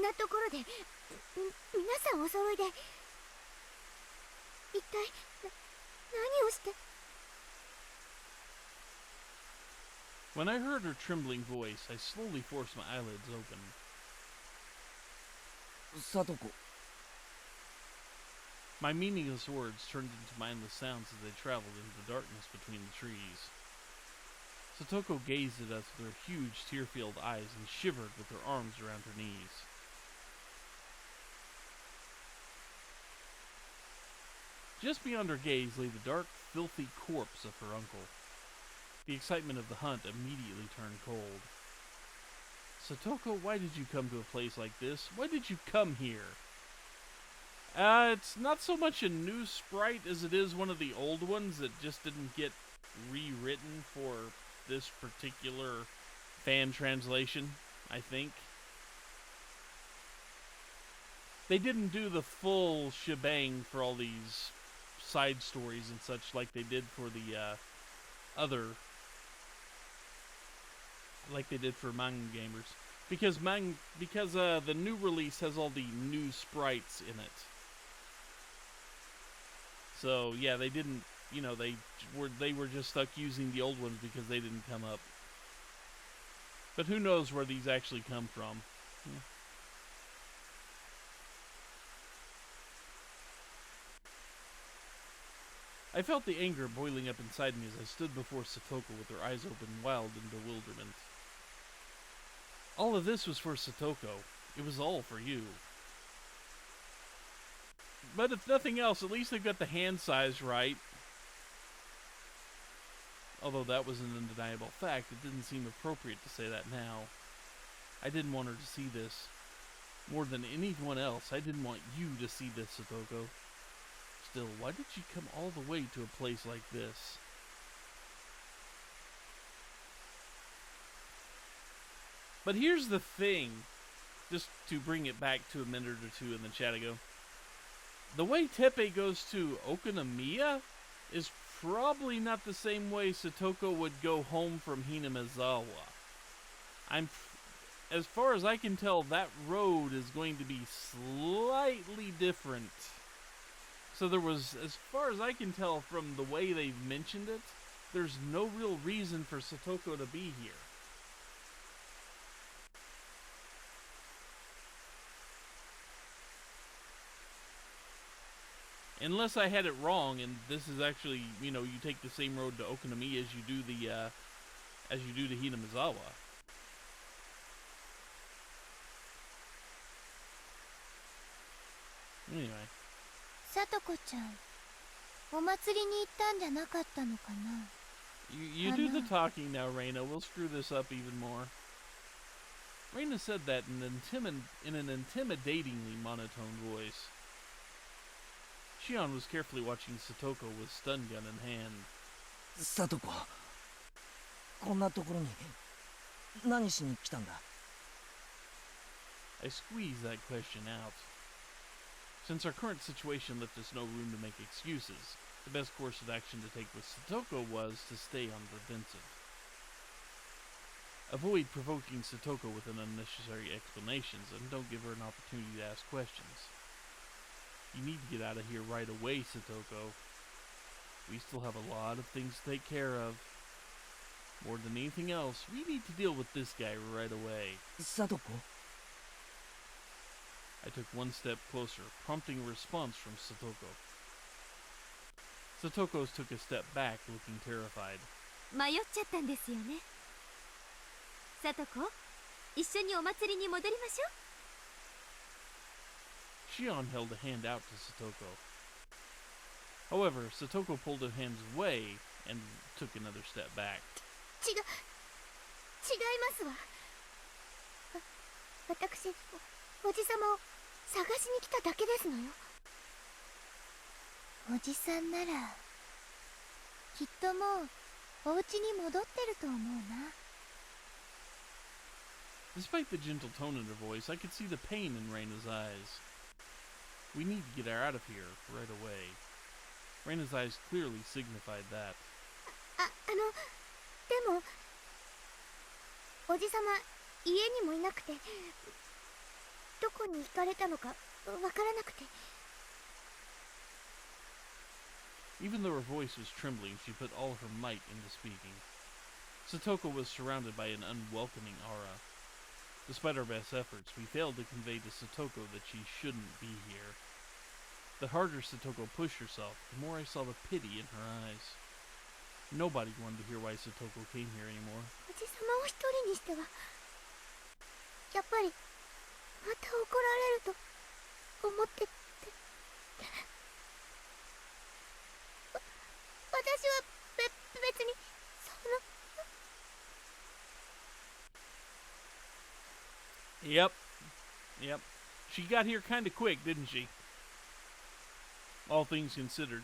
なところで皆さんお揃いで一体何をして。 When I heard her trembling voice, I slowly forced my eyelids open. Satoko. My meaningless words turned into mindless sounds as they traveled into the darkness between the trees. Satoko gazed at us with her huge, tear-filled eyes and shivered with her arms around her knees. Just beyond her gaze lay the dark, filthy corpse of her uncle. The excitement of the hunt immediately turned cold. Satoko, why did you come to a place like this? Why did you come here? It's not so much a new sprite as it is one of the old ones that just didn't get rewritten for this particular fan translation, I think. They didn't do the full shebang for all these side stories and such like they did for the like they did for manga gamers, because the new release has all the new sprites in it. So yeah, they didn't, they were just stuck using the old ones because they didn't come up. But who knows where these actually come from? I felt the anger boiling up inside me as I stood before Satoko with her eyes open, wild in bewilderment. All of this was for Satoko. It was all for you. But if nothing else, at least they got the hand size right. Although that was an undeniable fact, it didn't seem appropriate to say that now. I didn't want her to see this. More than anyone else, I didn't want you to see this, Satoko. Still, why did you come all the way to a place like this? But here's the thing, just to bring it back to a minute or two in the chat ago. The way Teppei goes to Okonomiya is probably not the same way Satoko would go home from Hinamizawa. As far as I can tell, that road is going to be slightly different. So there was, as far as I can tell from the way they've mentioned it, there's no real reason for Satoko to be here. Unless I had it wrong, and this is actually, you take the same road to Okonomiya as you do to Hinamizawa. Anyway. さとこちゃん、お祭りに行ったんじゃなかったのかな? You do the talking now, Reina. We'll screw this up even more. Reina said that in an intimidatingly monotone voice. Shion was carefully watching Satoko with stun gun in hand. Satoko, こんなところに何しに来たんだ? I squeezed that question out. Since our current situation left us no room to make excuses, the best course of action to take with Satoko was to stay on the defensive. Avoid provoking Satoko with unnecessary explanations, and don't give her an opportunity to ask questions. You need to get out of here right away, Satoko. We still have a lot of things to take care of. More than anything else, we need to deal with this guy right away. Satoko? I took one step closer, prompting a response from Satoko. Satoko took a step back, looking terrified. 迷っちゃったんですよね。さとこ、一緒にお祭りに戻りましょう。 Shion held a hand out to Satoko. However, Satoko pulled her hands away and took another step back. 違いますわ。私、おじさまを探しに来ただけですのよ。おじさんなら、きっともうお家に戻ってると思うな。Despite the gentle tone in her voice, I could see the pain in Reina's eyes. We need to get her out of here right away. Reina's eyes clearly signified that. でも、おじさま、家にもいなくて、どこに行かれたのかわからなくて。 Even though her voice was trembling, she put all her might into speaking. Satoko was surrounded by an unwelcoming aura. Despite our best efforts, we failed to convey to Satoko that she shouldn't be here. The harder Satoko pushed herself, the more I saw the pity in her eyes. Nobody wanted to hear why Satoko came here anymore. おじさまを一人にしてはやっぱりまた怒られると思ってて。私は別にその。 Yep. She got here kinda quick, didn't she? All things considered.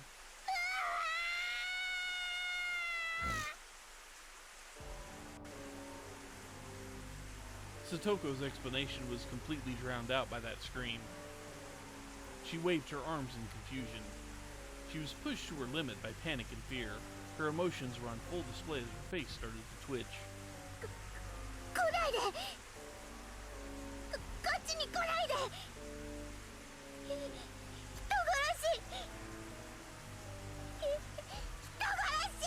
Satoko's explanation was completely drowned out by that scream. She waved her arms in confusion. She was pushed to her limit by panic and fear. Her emotions were on full display as her face started to twitch. 来ないで。こっちに来ないで。人殺し。人殺し。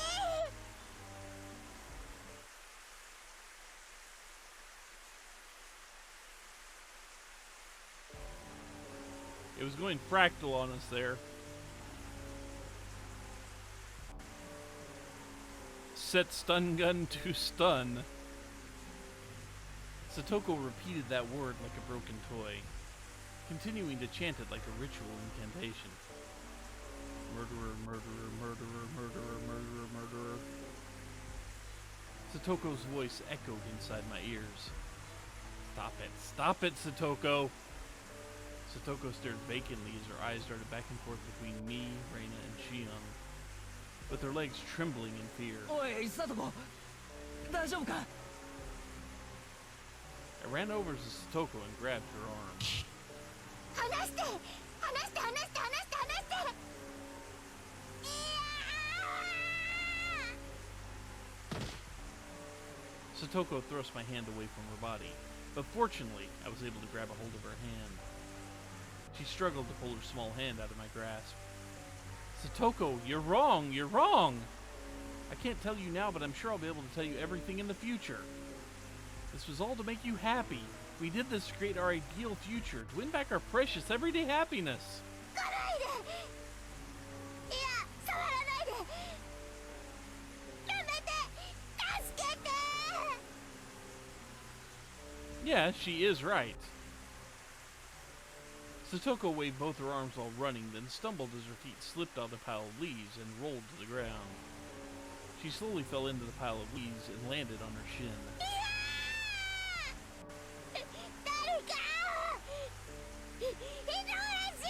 It was going fractal on us there. Set stun gun to stun. Satoko repeated that word like a broken toy, continuing to chant it like a ritual incantation. Murderer, murderer, murderer, murderer, murderer, murderer. Satoko's voice echoed inside my ears. Stop it, Satoko! Satoko stared vacantly as her eyes darted back and forth between me, Reina, and Shion, with her legs trembling in fear. おいSatoko、大丈夫か？ I ran over to Satoko and grabbed her arm. 離して。 Satoko thrust my hand away from her body, but fortunately, I was able to grab a hold of her hand. She struggled to pull her small hand out of my grasp. Satoko, you're wrong! You're wrong! I can't tell you now, but I'm sure I'll be able to tell you everything in the future. This was all to make you happy. We did this to create our ideal future, to win back our precious everyday happiness. 来ないで。いや、触らないで。やめて。助けて。 Yeah, she is right. Satoko waved both her arms while running, then stumbled as her feet slipped on the pile of leaves and rolled to the ground. She slowly fell into the pile of leaves and landed on her shin. 誰か。人殺し。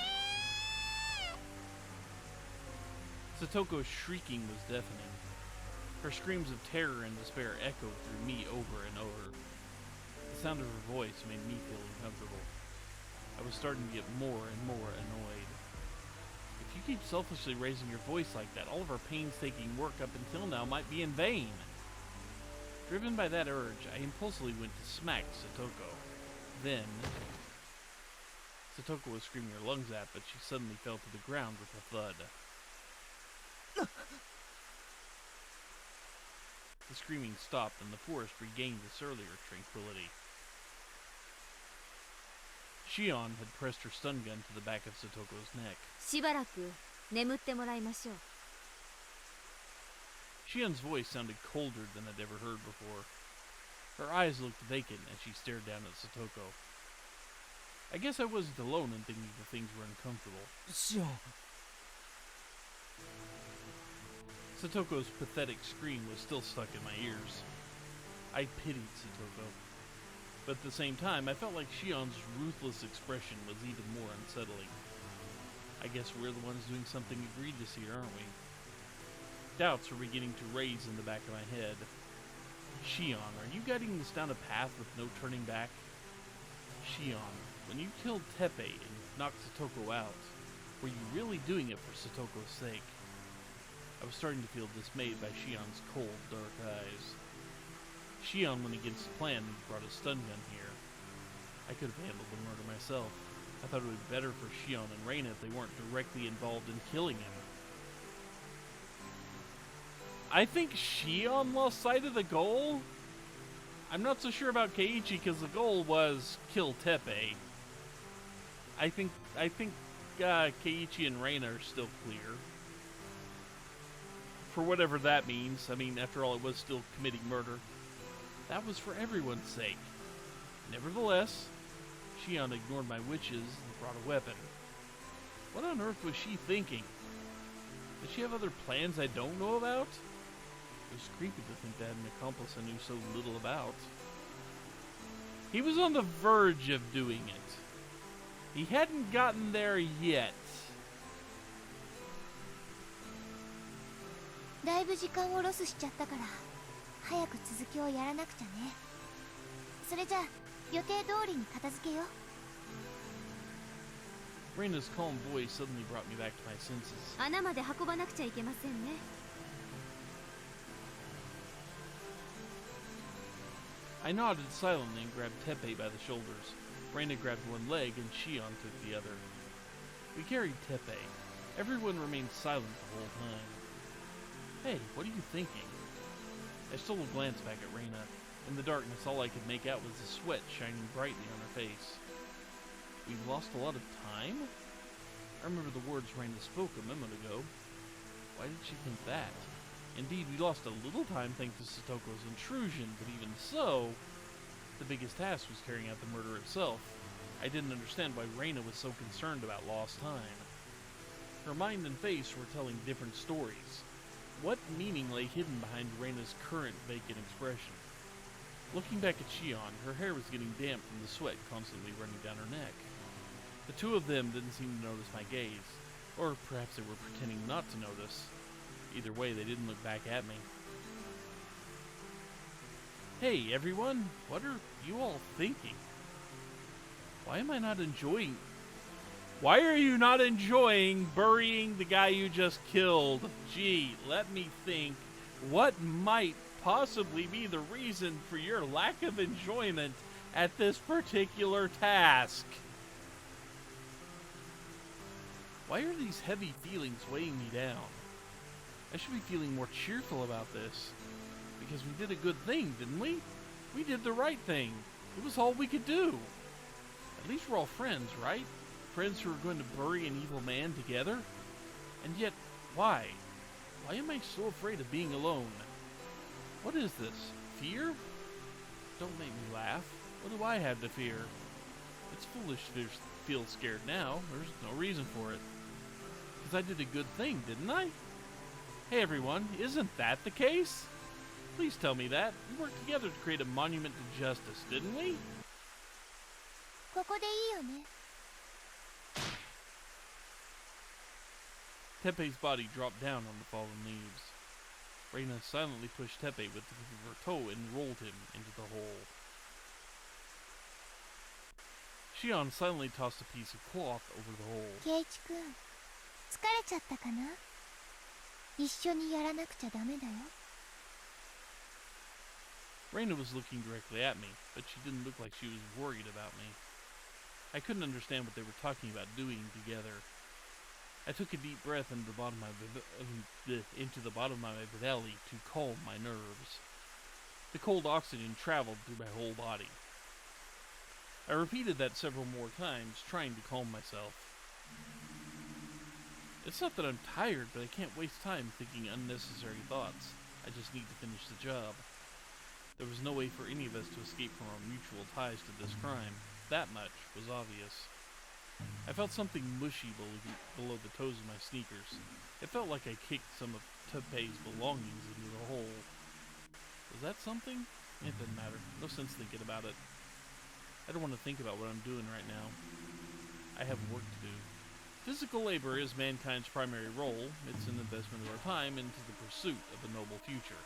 Satoko's shrieking was deafening. Her screams of terror and despair echoed through me over and over. The sound of her voice made me feel uncomfortable. I was starting to get more and more annoyed. If you keep selfishly raising your voice like that, all of our painstaking work up until now might be in vain. Driven by that urge, I impulsively went to smack Satoko. Then, Satoko was screaming her lungs out, but she suddenly fell to the ground with a thud. The screaming stopped, and the forest regained its earlier tranquility. Shion had pressed her stun gun to the back of Satoko's neck. しばらく眠ってもらいましょう。 Shion's voice sounded colder than I'd ever heard before. Her eyes looked vacant as she stared down at Satoko. I guess I wasn't alone in thinking that things were uncomfortable. シオン。 Satoko's pathetic scream was still stuck in my ears. I pitied Satoko, but at the same time, I felt like Shion's ruthless expression was even more unsettling. I guess we're the ones doing something egregious here, aren't we? Doubts were beginning to raise in the back of my head. Shion, are you guiding us down a path with no turning back? Shion, when you killed Teppei and knocked Satoko out, were you really doing it for Satoko's sake? I was starting to feel dismayed by Shion's cold, dark eyes. Shion went against the plan and brought a stun gun here. I could have handled the murder myself. I thought it would be better for Shion and Reina if they weren't directly involved in killing him. I think Shion lost sight of the goal? I'm not so sure about Keiichi because the goal was kill Teppei. I think Keiichi and Reina are still clear. For whatever that means. I mean, after all, it was still committing murder. That was for everyone's sake. Nevertheless, Shion ignored my wishes and brought a weapon. What on earth was she thinking? Did she have other plans I don't know about? It was creepy to think that an accomplice I knew so little about. He was on the verge of doing it. He hadn't gotten there yet. だいぶ時間をロスしちゃったから早く続きをやらなくちゃね。それじゃあ予定通りに片付けよう。 Reina's calm voice suddenly brought me back to my senses. 穴まで運ばなくちゃいけませんね。 I nodded silently and grabbed Teppei by the shoulders. Reina grabbed one leg and Shion took the other. We carried Teppei. Everyone remained silent the whole time. Hey, what are you thinking? I stole a glance back at Reina. In the darkness, all I could make out was the sweat shining brightly on her face. We lost a lot of time? I remember the words Reina spoke a moment ago. Why did she think that? Indeed, we lost a little time thanks to Satoko's intrusion, but even so, the biggest task was carrying out the murder itself. I didn't understand why Reina was so concerned about lost time. Her mind and face were telling different stories. What meaning lay hidden behind Reina's current vacant expression? Looking back at Shion, her hair was getting damp from the sweat constantly running down her neck. The two of them didn't seem to notice my gaze, or perhaps they were pretending not to notice. Either way, they didn't look back at me. Hey, everyone, what are you all thinking? Why am I not enjoying... Why are you not enjoying burying the guy you just killed? Gee, let me think. What might possibly be the reason for your lack of enjoyment at this particular task? Why are these heavy feelings weighing me down? I should be feeling more cheerful about this. Because we did a good thing, didn't we? We did the right thing. It was all we could do. At least we're all friends, right? Friends who are going to bury an evil man together? And yet, why? Why am I so afraid of being alone? What is this? Fear? Don't make me laugh. What do I have to fear? It's foolish to feel scared now. There's no reason for it. Because I did a good thing, didn't I? Hey everyone, isn't that the case? Please tell me that. We worked together to create a monument to justice, didn't we? ここでいいよね。 Teppei's body dropped down on the fallen leaves. Reina silently pushed Teppei with the tip of her toe and rolled him into the hole. Shion silently tossed a piece of cloth over the hole. ケイチ君、疲れちゃったかな？一緒にやらなくちゃダメだよ。 Reina was looking directly at me, but she didn't look like she was worried about me. I couldn't understand what they were talking about doing together. I took a deep breath into the bottom of my belly to calm my nerves. The cold oxygen traveled through my whole body. I repeated that several more times, trying to calm myself. It's not that I'm tired, but I can't waste time thinking unnecessary thoughts. I just need to finish the job. There was no way for any of us to escape from our mutual ties to this crime. That much was obvious. I felt something mushy below the toes of my sneakers. It felt like I kicked some of Teppei's belongings into the hole. Was that something? It didn't matter. No sense thinking about it. I don't want to think about what I'm doing right now. I have work to do. Physical labor is mankind's primary role. It's an investment of our time into the pursuit of a noble future.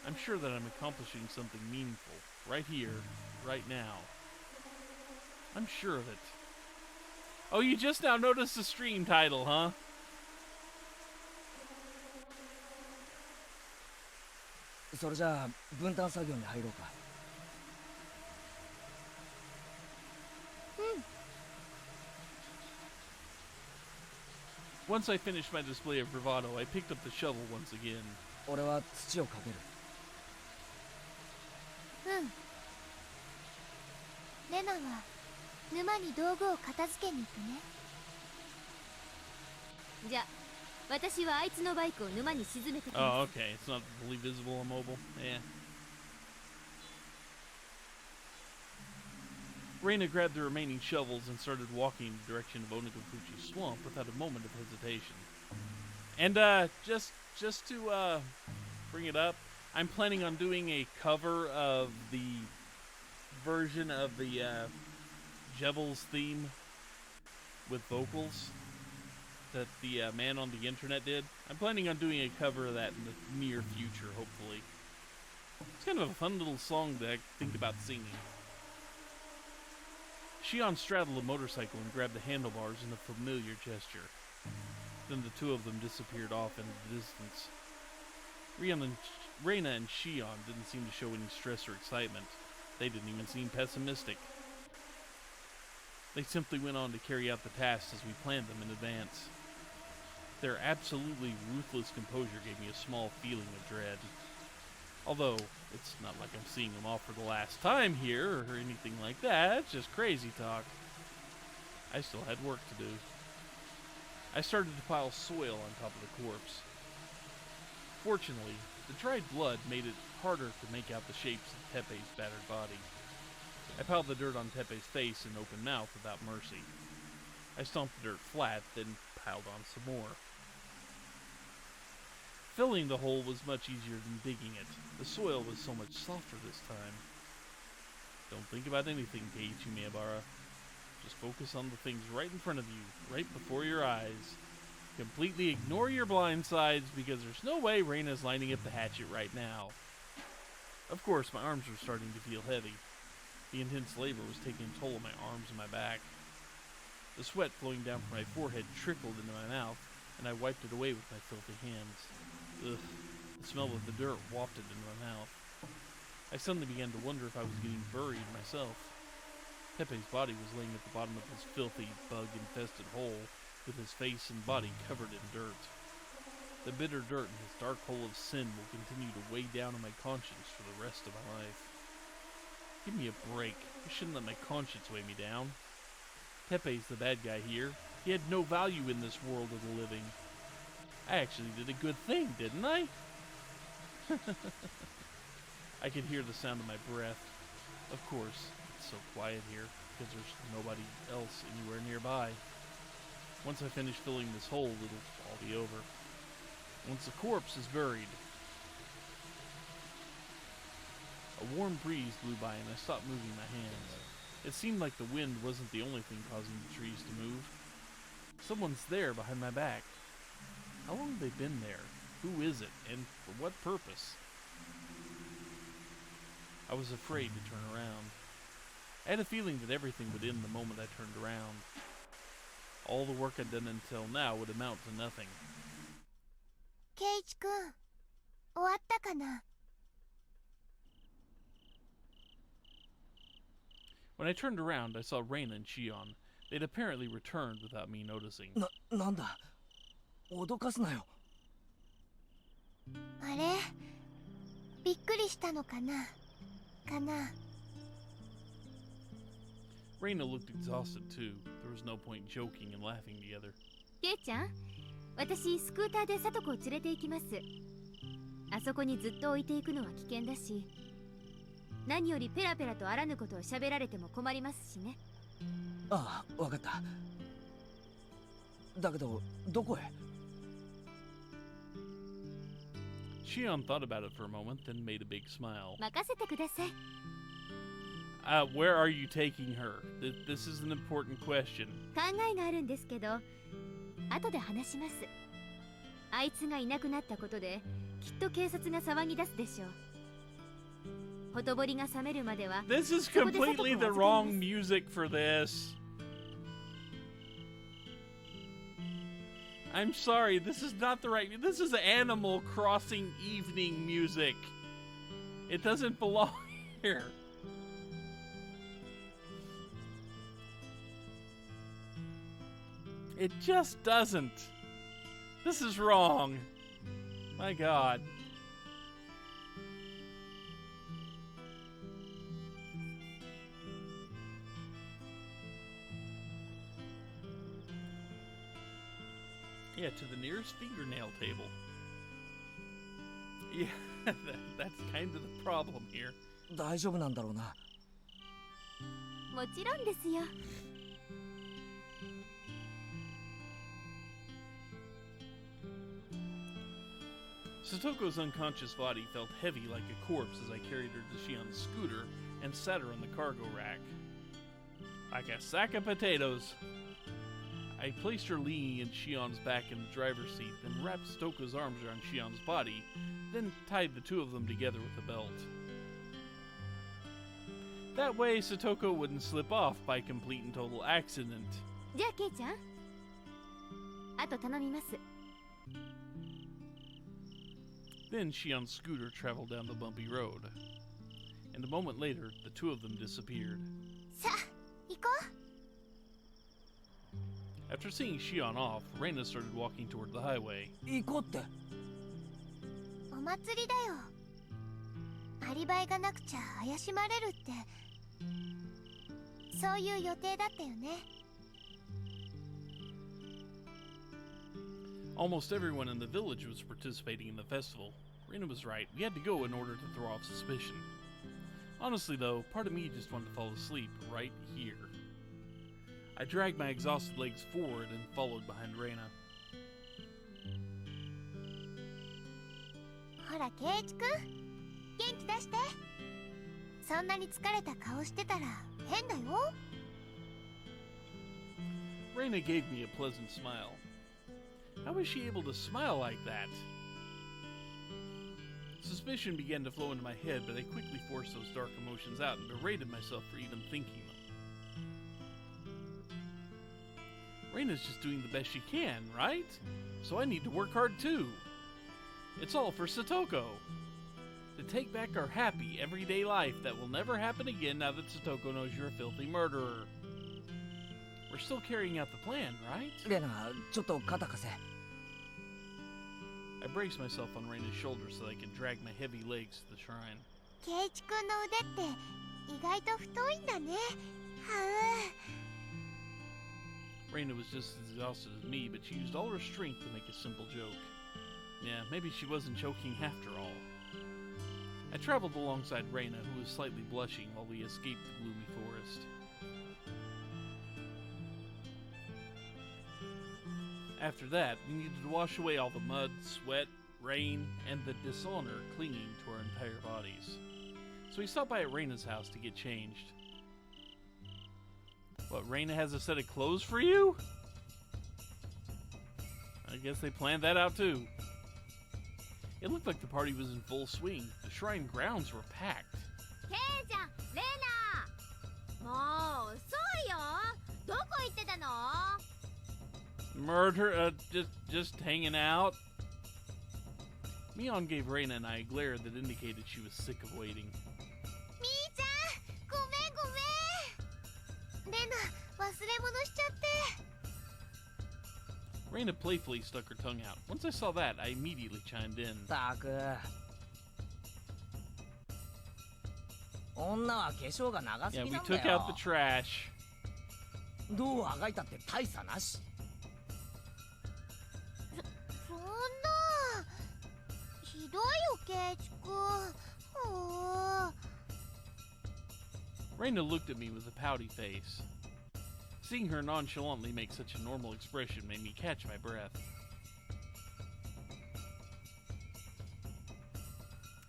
I'm sure that I'm accomplishing something meaningful, right here, right now. I'm sure of it. Oh, you just now noticed the stream title, huh? Once I finished my display of bravado, I picked up the shovel once again. 俺は土をかける。うん。レナは沼に道具を片付けに行くね。じゃあ私はあいつのバイクを沼に沈めてきます。 Oh, okay. It's not fully visible on mobile. Yeah. Reina grabbed the remaining shovels and started walking in the direction of Onagafuchi's swamp without a moment of hesitation. And just to bring it up, I'm planning on doing a cover of the version of the Jevils theme with vocals that the man on the internet did. I'm planning on doing a cover of that in the near future, hopefully. It's kind of a fun little song that I think about singing. Shion straddled a motorcycle and grabbed the handlebars in a familiar gesture. Then the two of them disappeared off into the distance. Reina and Shion didn't seem to show any stress or excitement. They didn't even seem pessimistic. They simply went on to carry out the tasks as we planned them in advance. Their absolutely ruthless composure gave me a small feeling of dread. Although, it's not like I'm seeing them off for the last time here or anything like that. It's just crazy talk. I still had work to do. I started to pile soil on top of the corpse. Fortunately, the dried blood made it harder to make out the shapes of Teppei's battered body. I piled the dirt on Teppei's face and open mouth without mercy. I stomped the dirt flat, then piled on some more. Filling the hole was much easier than digging it. The soil was so much softer this time. Don't think about anything, Keiichi Miyabara. Just focus on the things right in front of you, right before your eyes. Completely ignore your blind sides, because there's no way Reina's lining up the hatchet right now. Of course, my arms were starting to feel heavy. The intense labor was taking a toll on my arms and my back. The sweat flowing down from my forehead trickled into my mouth, and I wiped it away with my filthy hands. Ugh, the smell of the dirt wafted into my mouth. I suddenly began to wonder if I was getting buried myself. Teppei's body was laying at the bottom of this filthy, bug-infested hole, with his face and body covered in dirt. The bitter dirt in his dark hole of sin will continue to weigh down on my conscience for the rest of my life. Give me a break. I shouldn't let my conscience weigh me down. Teppei's the bad guy here. He had no value in this world of the living. I actually did a good thing, didn't I? I could hear the sound of my breath. Of course, it's so quiet here, because there's nobody else anywhere nearby. Once I finish filling this hole, it'll all be over. Once the corpse is buried. A warm breeze blew by and I stopped moving my hands. It seemed like the wind wasn't the only thing causing the trees to move. Someone's there behind my back. How long have they been there? Who is it, and for what purpose? I was afraid to turn around. I had a feeling that everything would end the moment I turned around. All the work I'd done until now would amount to nothing. ケイイチ君、終わったかな? When I turned around, I saw Reina and Shion. They'd apparently returned without me noticing. なんだ? 脅かすなよ。あれ、びっくりしたのかな? Reina looked exhausted too. There was no point joking and laughing together. ケイちゃん、私スクーターでサトコを連れて行きます。あそこにずっと置いていくのは危険だし、何よりペラペラとあらぬことを喋られても困りますしね。ああ、わかった。だけど、どこへ? Shion thought about it for a moment, then made a big smile. 任せてください。Where are you taking her? This is an important question. 考えがあるんですけど、後で話します。あいつがいなくなったことで、きっと警察が騒ぎ出すでしょう。ほとぼりが冷めるまでは。This is completely the wrong music for this. I'm sorry, this is not the right. This is Animal Crossing evening music. It doesn't belong here. It just doesn't. This is wrong. My God. Yeah, to the nearest fingernail table. Yeah, that's kind of the problem here. 大丈夫なんだろうな。もちろんですよ。Satoko's unconscious body felt heavy like a corpse as I carried her to Shion's scooter and sat her on the cargo rack. Like a sack of potatoes. I placed her leaning in Shion's back in the driver's seat, then wrapped Satoko's arms around Shion's body, then tied the two of them together with a belt. That way, Satoko wouldn't slip off by complete and total accident. じゃあケイちゃん、あと頼みます。 Then Shion's scooter traveled down the bumpy road. And a moment later, the two of them disappeared. さあ、行こう。 After seeing Shion off, Reina started walking toward the highway. 行こうって。お祭りだよ。アリバイがなくちゃ怪しまれるって、そういう予定だったよね。 Almost everyone in the village was participating in the festival. Reina was right. We had to go in order to throw off suspicion. Honestly, though, part of me just wanted to fall asleep right here. I dragged my exhausted legs forward and followed behind Reina. ほら、ケイチくん、元気出して。そんなに疲れた顔してたら変だよ。 Reina gave me a pleasant smile. How was she able to smile like that? Suspicion began to flow into my head, but I quickly forced those dark emotions out and berated myself for even thinking them. Reina's just doing the best she can, right? So I need to work hard too. It's all for Satoko. To take back our happy, everyday life that will never happen again now that Satoko knows you're a filthy murderer. We're still carrying out the plan, right? レナ、ちょっと肩貸せ。 I braced myself on Reina's shoulder so that I could drag my heavy legs to the shrine. ケイチくんの腕って意外と太いんだね。はう。 Reina was just as exhausted as me, but she used all her strength to make a simple joke. Yeah, maybe she wasn't joking after all. I traveled alongside Reina, who was slightly blushing while we escaped the gloomy forest. After that, we needed to wash away all the mud, sweat, rain, and the dishonor clinging to our entire bodies. So we stopped by at Reina's house to get changed. What, Reina has a set of clothes for you? I guess they planned that out too. It looked like the party was in full swing. The shrine grounds were packed. ケイちゃん、レナ。もう遅いよ。どこ行ってたの？ Murder, just hanging out. Mion gave Reina and I a glare that indicated she was sick of waiting. みーちゃん、ごめんごめん。レナ、忘れ物しちゃって。 Reina playfully stuck her tongue out. Once I saw that, I immediately chimed in. たく。女は化粧が長す Yeah, ぎ we なんだ took よ。 out the trash. どうあがいたって大差なし。そんな。ひどいよ、ケイチくん。ほー。 Reina looked at me with a pouty face. Seeing her nonchalantly make such a normal expression made me catch my breath.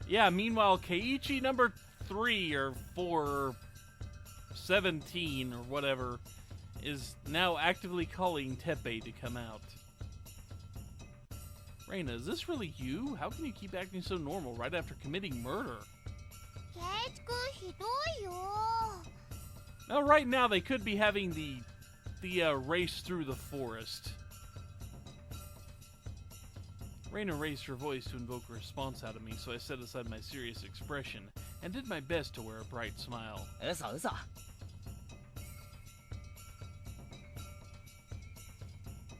Yeah, meanwhile, Keiichi number 3 or 4 or 17 or whatever is now actively calling Teppei to come out. Reina, is this really you? How can you keep acting so normal right after committing murder? ケイチくん、ひどいよ。 Now, right now, they could be having the race through the forest. Reina raised her voice to invoke a response out of me, so I set aside my serious expression and did my best to wear a bright smile. 嘘嘘。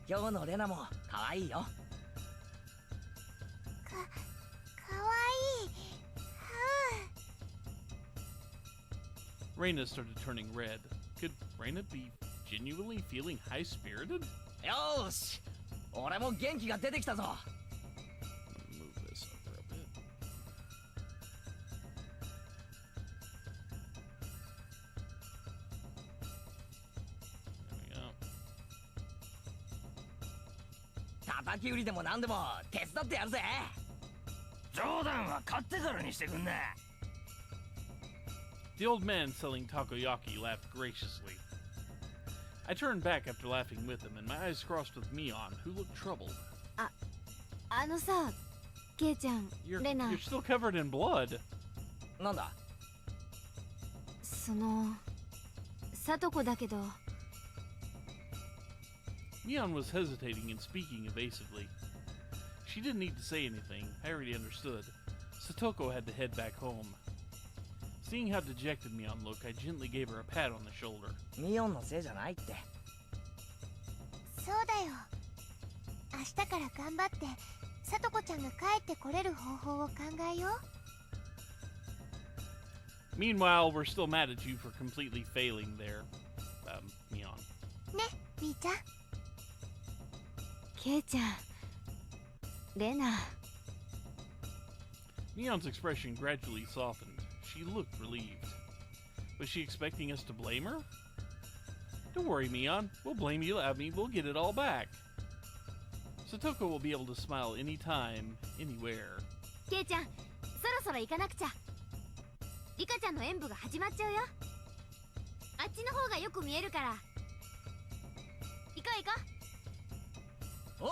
今日のレナも可愛いよ。Reina started turning red. Could Reina be genuinely feeling high-spirited? よーし、俺も元気が出てきたぞ。 I'm gonna move this over a bit. There we go. 叩き売りでも何でも手伝ってやるぜ。冗談は買ってからにしてくんな。 The old man selling takoyaki laughed graciously. I turned back after laughing with him, and my eyes crossed with Mion, who looked troubled. あのさ、ケイちゃん、 You're レナ、 still covered in blood. なんだ。その、サトコだけど、 Mion was hesitating and speaking evasively. She didn't need to say anything. I already understood. Satoko had to head back home. Seeing how dejected Mion looked, I gently gave her a pat on the shoulder. ミオンのせいじゃないって。そうだよ。明日から頑張ってさとこちゃんが帰ってこれる方法を考えよう。 Meanwhile, we're still mad at you for completely failing there, Mion. ね、みーちゃん。ケイちゃん、レナ。 Mion's expression gradually softened. She looked relieved. Was she expecting us to blame her? Don't worry, Mion. We'll blame you. We'll get it all back. Satoko will be able to smile anytime, anywhere. ケイちゃん、そろそろ行かなくちゃ。リカちゃんの演舞が始まっちゃうよ。あっちの方がよく見えるから。行こう行こう。おう。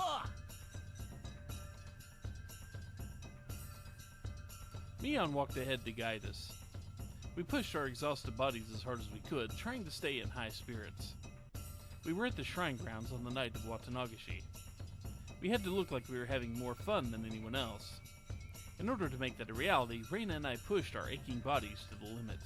Mion walked ahead to guide us. We pushed our exhausted bodies as hard as we could, trying to stay in high spirits. We were at the shrine grounds on the night of Watanagashi. We had to look like we were having more fun than anyone else. In order to make that a reality, Reina and I pushed our aching bodies to the limit.